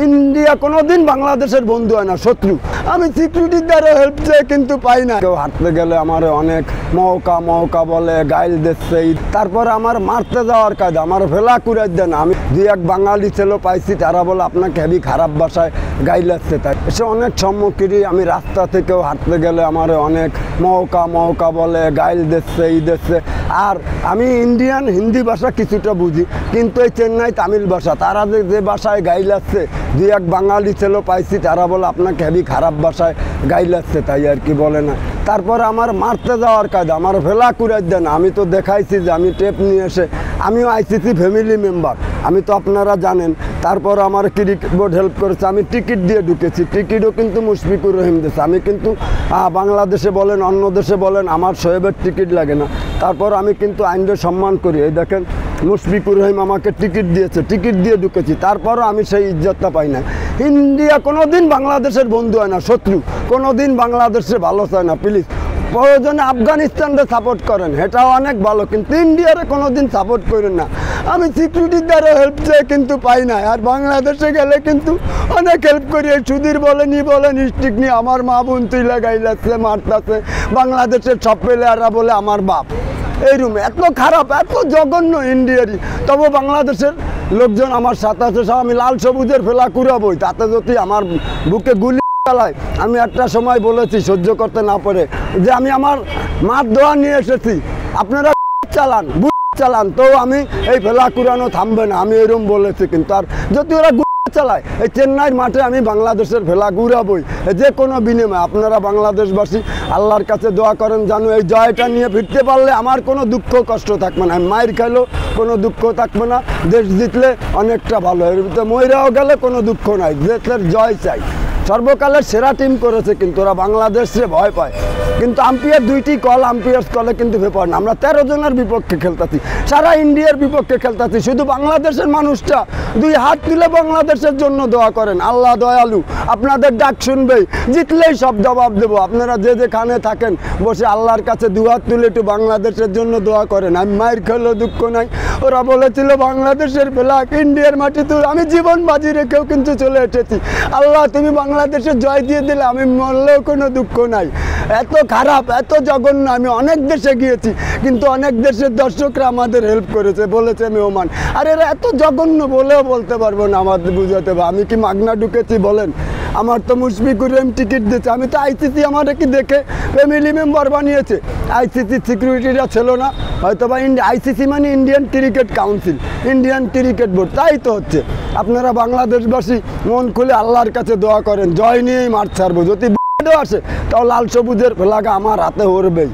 India কোনোদিন বাংলাদেশের বন্ধু হয় না, শত্রু। আমি সিকিউরিটির দ্বারা হেল্প চাই কিন্তু পাই না। কেউ হাঁটতে গেলে আমার অনেক মৌকা বলে, গাইল দিচ্ছে। তারপরে আমার মারতে যাওয়ার কাজ, আমার ফেলা কুড়াই দেন। আমি দুই এক বাঙালি ছেলে পাইছি, তারা বলে আপনাকে হেভি খারাপ ভাষায় গাইলাচ্ছে। তাই এসে অনেক সম্মুখীন। আমি রাস্তা থেকেও হাঁটতে গেলে আমার অনেক মৌকা বলে, গাইল দিচ্ছে। আর আমি ইন্ডিয়ান হিন্দি ভাষা কিছুটা বুঝি, কিন্তু এই চেন্নাই তামিল ভাষা, তারা যে ভাষায় গাইলাচ্ছে, দুই এক বাঙালি ছেলে পাইছি, তারা বলে আপনাকে হেভি খারাপ ভাষায় গাইলাচ্ছে। তাই আর কি বলে না। তারপরে আমার মারতে যাওয়ার কাজ, আমার ফেলা কুড়াই দেন। আমি তো দেখাইছি যে আমি টেপ নিয়ে এসে, আমিও আইসিসি ফ্যামিলি মেম্বার, আমি তো আপনারা জানেন। তারপর আমার ক্রিকেট বোর্ড হেল্প করেছে, আমি টিকিট দিয়ে ঢুকেছি। টিকিটও কিন্তু মুশফিকুর রহিম দিয়েছে। আমি কিন্তু বাংলাদেশে বলেন অন্য দেশে বলেন আমার শোয়েবের টিকিট লাগে না। তারপর আমি কিন্তু আইনকে সম্মান করি। এই দেখেন মুশফিকুর রহিম আমাকে টিকিট দিয়েছে, টিকিট দিয়ে ঢুকেছি। তারপরও আমি সেই ইজ্জতটা পাই না। ইন্ডিয়া কোনোদিন বাংলাদেশের বন্ধু হয় না, শত্রু। কোনোদিন বাংলাদেশে ভালো চায় না। প্লিজ প্রয়োজনে আফগানিস্তানকে সাপোর্ট করেন, এটাও অনেক ভালো, কিন্তু ইন্ডিয়ারে কোনোদিন সাপোর্ট করেন না। আমি সিকিউরিটির দ্বারা হেল্প চাই কিন্তু পাই না। আর বাংলাদেশে গেলে কিন্তু অনেক হেল্প করি। সুধীর বলেন স্ট্রিক নিয়ে আমার মা বোন তুইলা গাইলাচ্ছে, মারতাছে। বাংলাদেশের সব প্লেয়াররা বলে আমার বাপ। এই রুমে এত খারাপ, এত জঘন্য ইন্ডিয়ারই। তবে বাংলাদেশের লোকজন আমার সাথে আছে। সব আমি লাল সবুজের ফেলা কুড়াবই, তাতে যদি আমার বুকে গুলি চালায়। আমি একটা সময় বলেছি সহ্য করতে না পারে যে আমি আমার মার দোয়া নিয়ে এসেছি, আপনারা চালান, তো আমি এই ফেলা কুড়ানো থামবে না, আমি এরকম বলেছি। কিন্তু আর যদি ওরা চালায়, এই চেন্নাইয়ের মাঠে আমি বাংলাদেশের ফেলা ঘুরাবই যে কোনো বিনিময়ে। আপনারা বাংলাদেশবাসী আল্লাহর কাছে দোয়া করেন, জানো এই জয়টা নিয়ে ফিরতে পারলে আমার কোনো দুঃখ কষ্ট থাকবে না। মায়ের খাইলেও কোনো দুঃখ থাকবে না। দেশ জিতলে অনেকটা ভালো, এর ভিতরে ময়রাও গেলে কোনো দুঃখ নাই। দেশের জয় চাই। সর্বকালের সেরা টিম করেছে, কিন্তু ওরা বাংলাদেশে ভয় পায়। কিন্তু আম্পায়ার দুইটি আম্পায়ার্স কলে কিন্তু ব্যাপার না। আমরা 13 জনের বিপক্ষে খেলতেছি, সারা ইন্ডিয়ার বিপক্ষে খেলতেছি। শুধু বাংলাদেশের মানুষটা দুই হাত তুলে বাংলাদেশের জন্য দোয়া করেন। আল্লাহ দয়ালু, আপনাদের ডাক শুনবেই, জিতলেই সব জবাব দেবো। আপনারা যে যেখানে থাকেন বসে আল্লাহর কাছে দু হাত তুলে একটু বাংলাদেশের জন্য দোয়া করেন। আমি মায়ের খেলেও দুঃখ নাই। ওরা বলেছিল বাংলাদেশের ফ্ল্যাগ ইন্ডিয়ার মাটি, তো আমি জীবন বাজি রেখেও কিন্তু চলে এসেছি। আল্লাহ তুমি বাংলাদেশের জয় দিয়ে দিলে আমি মরলেও কোনো দুঃখ নাই। এত খারাপ, এত জঘন্য। আমি অনেক দেশে গিয়েছি, কিন্তু অনেক দেশের দর্শকরা আমাদের হেল্প করেছে, বলেছে মেহমান। আর এরা এত জঘন্য বলেও বলতে পারবো না, আমাদের বুঝাতে হবে। আমি কি মাগনা ঢুকেছি বলেন? আমার তো মুশফিকুর রহিম টিকিট দিয়েছে। আমি তো আইসিসি আমার কি দেখে ফ্যামিলি মেম্বার বানিয়েছে। আইসিসি সিকিউরিটিরা ছিল না হয়তো, বা আইসিসি মানে Indian cricket council, Indian cricket board. তাই তো হচ্ছে। আপনারা বাংলাদেশবাসী মন খুলে আল্লাহর কাছে দোয়া করেন, জয় নিয়েই মাঠ ছাড়বো। যদি আসে তাও লাল সবুজের ফ্ল্যাগ আমার হাতে উড়বেই।